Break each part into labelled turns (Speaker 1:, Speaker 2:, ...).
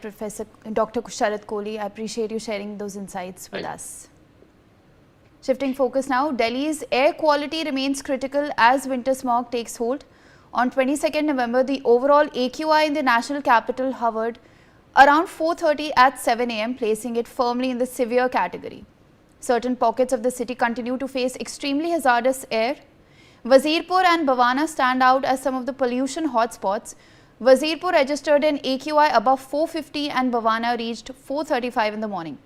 Speaker 1: Professor Dr. Sharad Kohli. I appreciate you sharing those insights with us. Shifting focus now, Delhi's air quality remains critical as winter smog takes hold. On 22nd November, the overall AQI in the national capital hovered around 4:30 at 7 am, placing it firmly in the severe category. Certain pockets of the city continue to face extremely hazardous air. Wazirpur and Bhavana stand out as some of the pollution hotspots. Wazirpur registered an AQI above 450 and Bhavana reached 435 in the morning.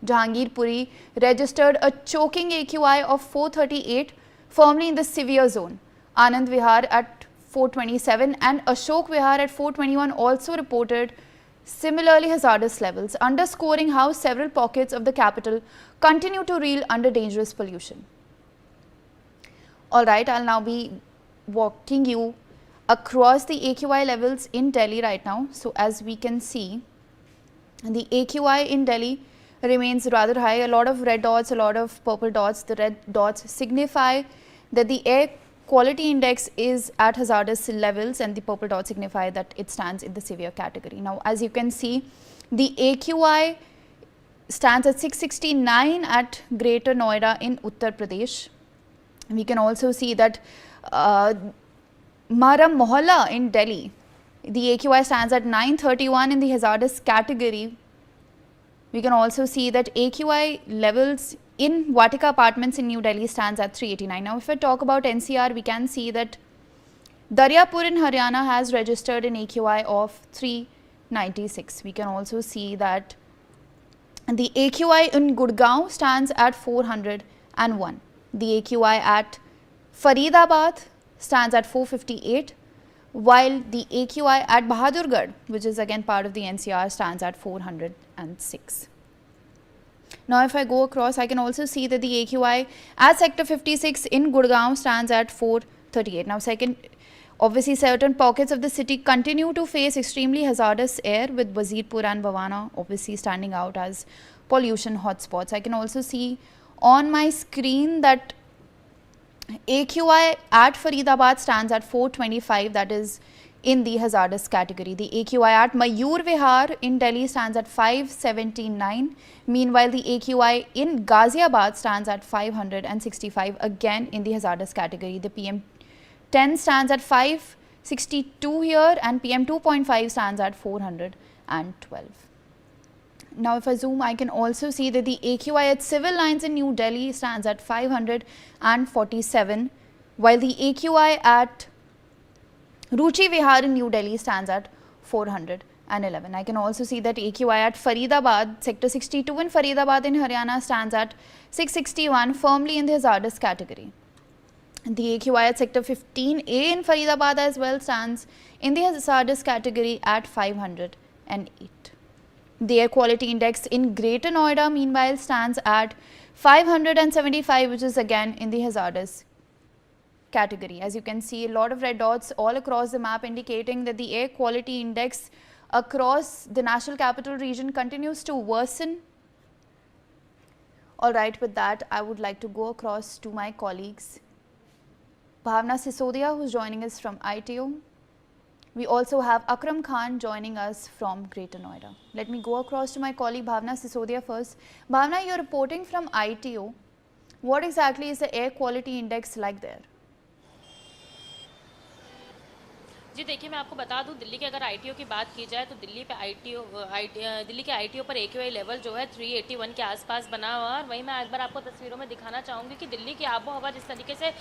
Speaker 1: Jahangirpuri registered a choking AQI of 438, firmly in the severe zone. Anand Vihar at 427 and Ashok Vihar at 421 also reported similarly hazardous levels, underscoring how several pockets of the capital continue to reel under dangerous pollution. Alright, I'll now be walking you across the AQI levels in Delhi right now. So as we can see, the AQI in Delhi remains rather high. A lot of red dots, a lot of purple dots. The red dots signify that the air quality index is at hazardous levels, and the purple dots signify that it stands in the severe category. Now, as you can see, the AQI stands at 669 at Greater Noida in Uttar Pradesh. We can also see that Maram Mohalla in Delhi, the AQI stands at 931 in the hazardous category. We can also see that AQI levels in Vatika apartments in New Delhi stands at 389. Now, if I talk about NCR, we can see that Daryapur in Haryana has registered an AQI of 396. We can also see that the AQI in Gurgaon stands at 401. The AQI at Faridabad stands at 458, while the AQI at Bahadurgarh, which is again part of the NCR, stands at 406. Now, if I go across, I can also see that the AQI at Sector 56 in Gurgaon stands at 438. Now, obviously certain pockets of the city continue to face extremely hazardous air, with Wazirpur and Bhavana obviously standing out as pollution hotspots. I can also see on my screen that AQI at Faridabad stands at 425, that is in the hazardous category. The AQI at Mayur Vihar in Delhi stands at 579. Meanwhile, the AQI in Ghaziabad stands at 565, again in the hazardous category. The PM10 stands at 562 here, and PM2.5 stands at 412. Now, if I zoom, I can also see that the AQI at civil lines in New Delhi stands at 547, while the AQI at Ruchi Vihar in New Delhi stands at 411. I can also see that AQI at Faridabad, Sector 62 in Faridabad in Haryana stands at 661, firmly in the hazardous category. The AQI at Sector 15A in Faridabad as well stands in the hazardous category at 508. The air quality index in Greater Noida meanwhile stands at 575, which is again in the hazardous category. As you can see, a lot of red dots all across the map indicating that the air quality index across the national capital region continues to worsen. Alright, with that, I would like to go across to my colleagues, Bhavna Sisodia, who is joining us from ITO. We also have Akram Khan joining us from Greater Noida. Let me go across to my colleague Bhavna Sisodia first. Bhavna, you are reporting from ITO. What exactly is the air quality index like there?
Speaker 2: जी देखिए, मैं आपको बता दूं, दिल्ली के अगर ITO की बात की जाए तो दिल्ली के आईटीओ पर AQI लेवल जो है 381 के आसपास बना हुआ है। और वहीं मैं एक बार आपको तस्वीरों में दिखाना चाहूँगी कि दिल्ली की आबो हवा जिस तरीके से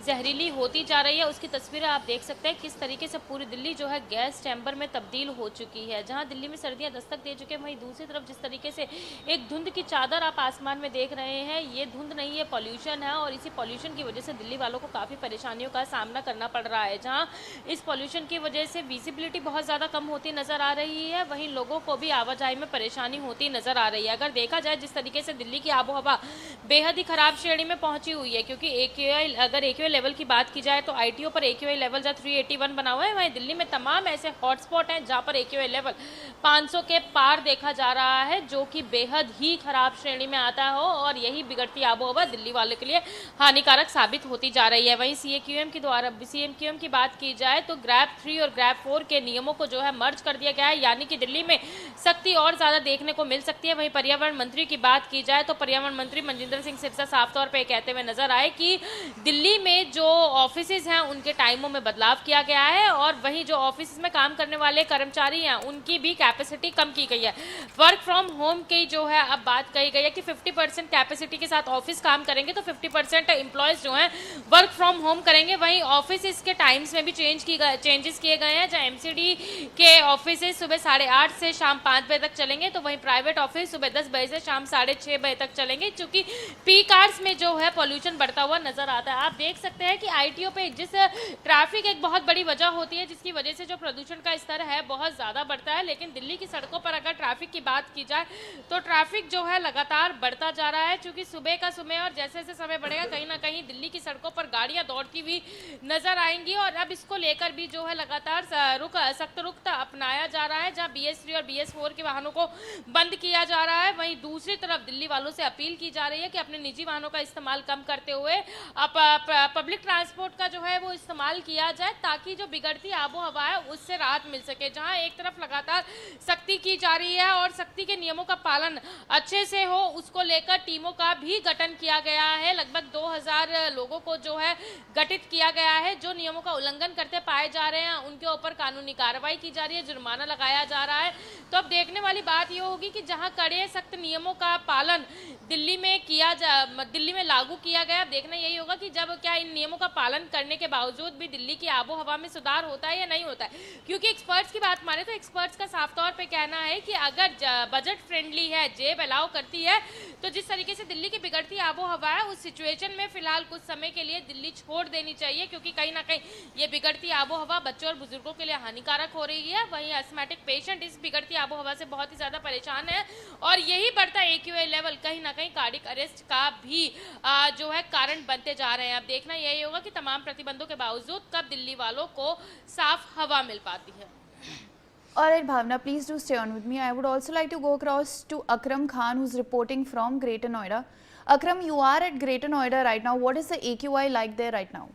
Speaker 2: जहरीली होती जा रही है, उसकी तस्वीरें आप देख सकते हैं किस तरीके से पूरी दिल्ली जो है गैस चैम्बर में तब्दील हो चुकी है। जहाँ दिल्ली में सर्दियाँ दस्तक दे चुके हैं, वहीं दूसरी तरफ जिस तरीके से एक धुंध की चादर आप आसमान में देख रहे हैं, ये धुंध नहीं है, पॉल्यूशन है। और इसी पॉल्यूशन की वजह से दिल्ली वालों को काफ़ी परेशानियों का सामना करना पड़ रहा है। जहाँ इस पॉल्यूशन की वजह से विजिबिलिटी बहुत ज़्यादा कम होती नज़र आ रही है, वहीं लोगों को भी आवाजाही में परेशानी होती नज़र आ रही है। अगर देखा जाए जिस तरीके से दिल्ली की आबो हवा बेहद ही ख़राब श्रेणी में पहुंची हुई है, क्योंकि अगर AQI लेवल की बात की जाए तो ITO पर AQI लेवल जहाँ 381 बना हुआ है, वहीं दिल्ली में तमाम ऐसे हॉटस्पॉट हैं जहाँ पर AQI लेवल 500 के पार देखा जा रहा है, जो कि बेहद ही ख़राब श्रेणी में आता हो। और यही बिगड़ती आबो हवा दिल्ली वालों के लिए हानिकारक साबित होती जा रही है। वहीं CMQM की बात की जाए तो ग्रैब थ्री और ग्रैब फोर के नियमों को जो है मर्ज कर दिया गया है, यानी कि दिल्ली में सख्ती और ज़्यादा देखने को मिल सकती है। वहीं पर्यावरण मंत्री की बात की जाए तो पर्यावरण मंत्री मनजिंदर सिंह सिरसा साफ तौर पर कहते हुए नजर आए कि दिल्ली में जो ऑफिसेज हैं उनके टाइमों में बदलाव किया गया है और वहीं जो ऑफिस में काम करने वाले कर्मचारी हैं उनकी भी कैपेसिटी कम की गई है। वर्क फ्रॉम होम की जो है अब बात कही गई है कि 50% कैपेसिटी के साथ ऑफिस काम करेंगे तो 50% एम्प्लॉयज जो हैं वर्क फ्रॉम होम करेंगे। वहीं ऑफिस के टाइम्स में भी चेंजेस किए गए हैं, जहां एमसीडी के ऑफिस सुबह 8:30 से शाम 5 बजे तक चलेंगे तो वहीं प्राइवेट ऑफिस सुबह 10 बजे से शाम 6:30 बजे तक चलेंगे, क्योंकि पीक आवर्स में जो है पॉल्यूशन बढ़ता हुआ नजर आता है। आप देख सकते हैं कि आईटीओ पे जिस ट्रैफिक एक बहुत बड़ी वजह होती है जिसकी वजह से जो प्रदूषण का स्तर है बहुत ज़्यादा बढ़ता है, लेकिन दिल्ली की सड़कों पर अगर ट्रैफिक की बात की जाए तो ट्रैफिक जो है लगातार बढ़ता जा रहा है, क्योंकि सुबह का समय और जैसे जैसे समय बढ़ेगा कहीं ना कहीं दिल्ली की सड़कों पर गाड़ियां दौड़ती हुई नजर आएंगी और अब इसको लेकर भी जो है लगातार सख्त रुख अपनाया जा रहा है, जहां BS3 और BS4 के वाहनों को बंद किया जा रहा है। वहीं दूसरी तरफ दिल्ली वालों से अपील की जा रही है कि अपने निजी वाहनों का इस्तेमाल कम करते हुए पब्लिक ट्रांसपोर्ट का जो है वो इस्तेमाल किया जाए, ताकि जो बिगड़ती आबो हवा है उससे राहत मिल सके। जहां एक तरफ लगातार सख्ती की जा रही है और सख्ती के नियमों का पालन अच्छे से हो उसको लेकर टीमों का भी गठन किया गया है। लगभग 2000 लोगों को जो है गठित किया गया है। जो नियमों का उल्लंघन करते पाए जा रहे हैं उनके ऊपर कानूनी कार्रवाई की जा रही है, जुर्माना लगाया जा रहा है। तो अब देखने वाली बात यह होगी कि जहां कड़े सख्त नियमों का पालन दिल्ली में लागू किया गया, देखना यही होगा कि जब क्या इन नियमों का पालन करने के बावजूद भी दिल्ली की आबो हवा में सुधार होता है या नहीं होता है। क्योंकि एक्सपर्ट्स की बात माने तो एक्सपर्ट्स का साफ तौर पे कहना है कि अगर बजट फ्रेंडली है, जेब अलाउ करती है, तो जिस तरीके से दिल्ली की बिगड़ती आबो हवा है उस सिचुएशन में फिलहाल कुछ समय के लिए दिल्ली छोड़ देनी चाहिए, क्योंकि कहीं ना कहीं ये बिगड़ती आबो हवा बच्चों और बुजुर्गों के लिए हानिकारक हो रही है। वहीं एस्थमेटिक पेशेंट इस बिगड़ती आबो हवा से बहुत ही ज्यादा परेशान है और यही बढ़ता AQI लेवल कहीं ना कहीं कार्डियक अरेस्ट का भी जो है कारण बनते जा रहे हैं। अब देखना यही होगा कि तमाम प्रतिबंधों के बावजूद कब दिल्ली वालों को साफ हवा मिल पाती है।
Speaker 1: Alright, Bhavna, please do stay on with me. I would also like to go across to Akram Khan, who's reporting from Greater Noida. Akram, you are at Greater Noida right now. What is the AQI like there right now?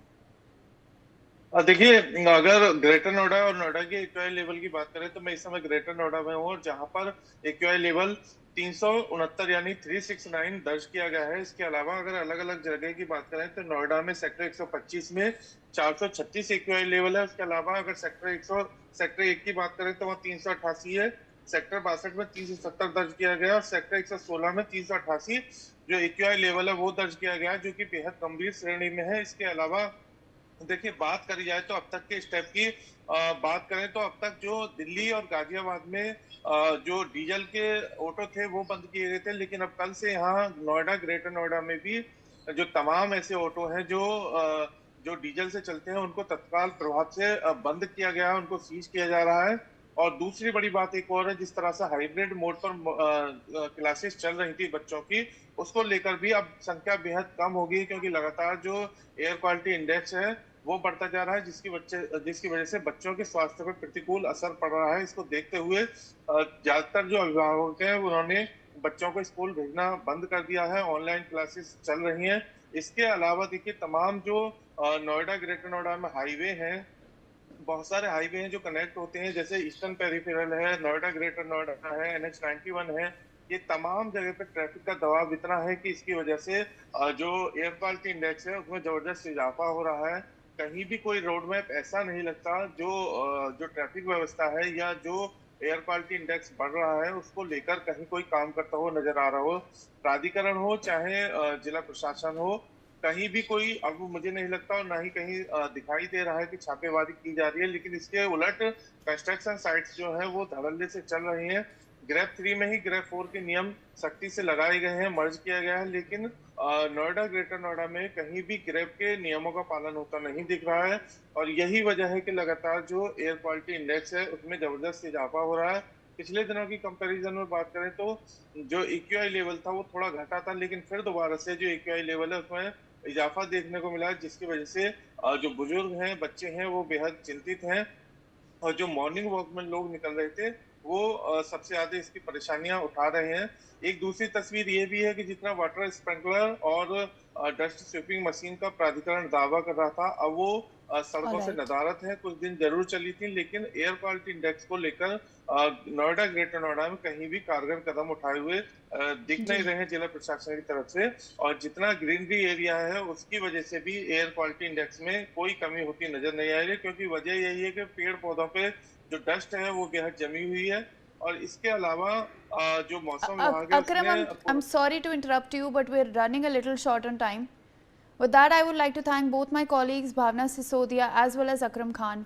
Speaker 3: देखिए, अगर greater Noida और नोएडा के AQI level की बात करें तो मैं इस समय ग्रेटर नोएडा में हूँ और जहां पर एक्यूआई लेवल 369 यानी 369 दर्ज किया गया है। इसके अलावा अगर अलग अलग जगह की बात करें तो नोएडा में सेक्टर 125 में 436 एक्यूआई लेवल है। उसके अलावा अगर सेक्टर 1 की बात करें तो वहाँ 388 है। सेक्टर 62 में 370 दर्ज किया गया और सेक्टर 116 में 388 जो एक्यूआई लेवल है वो दर्ज किया गया, जो कि बेहद गंभीर श्रेणी में है। इसके अलावा देखिए, बात करी जाए तो अब तक के स्टेप की बात करें तो अब तक जो दिल्ली और गाजियाबाद में जो डीजल के ऑटो थे वो बंद किए गए थे, लेकिन अब कल से यहाँ नोएडा, ग्रेटर नोएडा में भी जो तमाम ऐसे ऑटो हैं जो डीजल से चलते हैं उनको तत्काल प्रभाव से बंद किया गया है, उनको सीज किया जा रहा है। और दूसरी बड़ी बात एक और है, जिस तरह से हाइब्रिड मोड पर क्लासेस चल रही थी बच्चों की, उसको लेकर भी अब संख्या बेहद कम होगी, क्योंकि लगातार जो एयर क्वालिटी इंडेक्स है वो बढ़ता जा रहा है, जिसकी वजह से बच्चों के स्वास्थ्य पर प्रतिकूल असर पड़ रहा है। इसको देखते हुए ज्यादातर जो अभिभावक हैं उन्होंने बच्चों को स्कूल भेजना बंद कर दिया है, ऑनलाइन क्लासेस चल रही हैं। इसके अलावा देखिए, तमाम जो नोएडा, ग्रेटर नोएडा में हाईवे हैं, बहुत सारे हाईवे हैं जो कनेक्ट होते हैं, जैसे ईस्टर्न पेरिफेरल है, नोएडा ग्रेटर नोएडा है, NH91 है। ये तमाम जगह पे ट्रैफिक का दबाव इतना है कि इसकी वजह से जो एयर क्वालिटी इंडेक्स है उसमें जबरदस्त इजाफा हो रहा है। कहीं भी कोई रोड मैप ऐसा नहीं लगता जो ट्रैफिक व्यवस्था है या जो एयर क्वालिटी इंडेक्स बढ़ रहा है उसको लेकर कहीं कोई काम करता हुआ नजर आ रहा हो। प्राधिकरण हो चाहे जिला प्रशासन हो, कहीं भी कोई अब मुझे नहीं लगता और ना ही कहीं दिखाई दे रहा है कि छापेमारी की जा रही है। लेकिन इसके उलट कंस्ट्रक्शन साइट्स जो है वो धड़ल्ले से चल रही हैं। ग्रेप 3 में ही ग्रेप 4 के नियम सख्ती से लगाए गए हैं, मर्ज किया गया है, लेकिन नोएडा, ग्रेटर नोएडा में कहीं भी ग्रेप के नियमों का पालन होता नहीं दिख रहा है। और यही वजह है कि लगातार जो एयर क्वालिटी इंडेक्स है उसमें जबरदस्त इजाफा हो रहा है। पिछले दिनों की कंपैरिजन में बात करें तो जो एक्यूआई लेवल था वो थोड़ा घटा था, लेकिन फिर दोबारा से जो एक्यूआई लेवल है उसमें इजाफा देखने को मिला, जिसकी वजह से जो बुजुर्ग हैं, बच्चे हैं, वो बेहद चिंतित हैं। और जो मॉर्निंग वॉक में लोग निकल रहे थे वो सबसे ज्यादा इसकी परेशानियां उठा रहे हैं। एक दूसरी तस्वीर ये भी है कि जितना वाटर स्प्रिंकलर और डस्ट स्वीपिंग मशीन का प्राधिकरण दावा कर रहा था, अब वो सड़कों से
Speaker 1: Alright.
Speaker 3: नदारत है, कुछ दिन जरूर चली थी, लेकिन एयर क्वालिटी इंडेक्स को लेकर नोएडा, ग्रेटर नोएडा में कहीं भी कारगर कदम उठाए हुए दिख
Speaker 1: जी.
Speaker 3: नहीं रहे हैं जिला प्रशासन की तरफ से। और जितना ग्रीनरी एरिया है उसकी वजह से भी एयर क्वालिटी इंडेक्स में कोई कमी होती नजर नहीं आ रही, क्योंकि वजह यही है कि पेड़ पौधों पे जो डस्ट है वो बेहद जमी हुई है। और इसके अलावा जो मौसम विभाग है
Speaker 1: Akram,
Speaker 3: उसने
Speaker 1: I'm sorry to interrupt you, but we're running a little short on time. With that, I would like to thank both my colleagues, Bhavna Sisodia as well as Akram Khan,